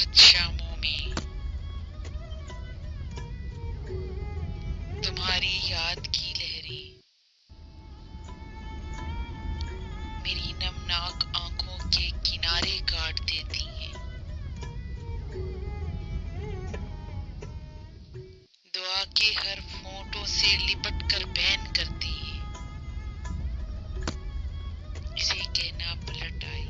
सर्द शामों में तुम्हारी याद की लहरें मेरी नमनाक आंखों के किनारे काट देती हैं। दुआ के हर फोटो से लिपट कर बैन करती हैं। इसे कहना पलट आए,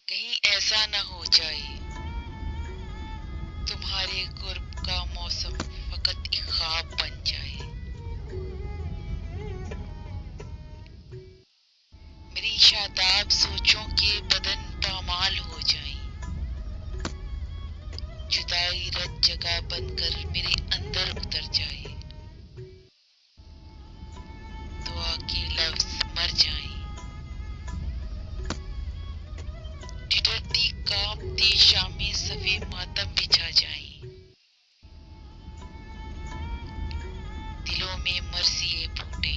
कहीं ऐसा न हो जाए तुम्हारे कुर्ब का मौसम फकत एक ख्वाब बन जाए। मेरी शादाब सोचों के बदन पामाल हो जाएं। जुदाई रत जगह बनकर मेरे अंदर उतर जाए। दुआ के लफ्ज मर जाएं। ठिठुरती कांपती शामें सफे मातम बिछा जाएं। दिलों में मर्सिए फूटे,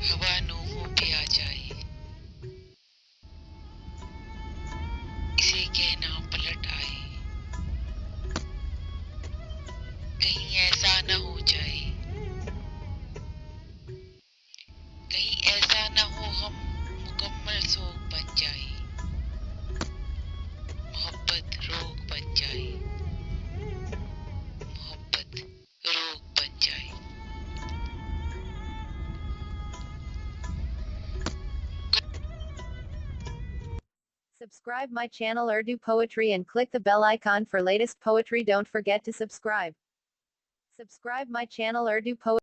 हवा नोहों पे आ जाए। इसे कहना पलट आए, कहीं ऐसा न हो जाए, कहीं ऐसा न हो हम मुकम्मल सोख बन जाए। मोहब्बत रोग बन जाए, मोहब्बत रोग बन जाए। Subscribe my channel Urdu Poetry and click the bell icon for latest poetry. Don't forget to subscribe. Subscribe my channel Urdu Poetry.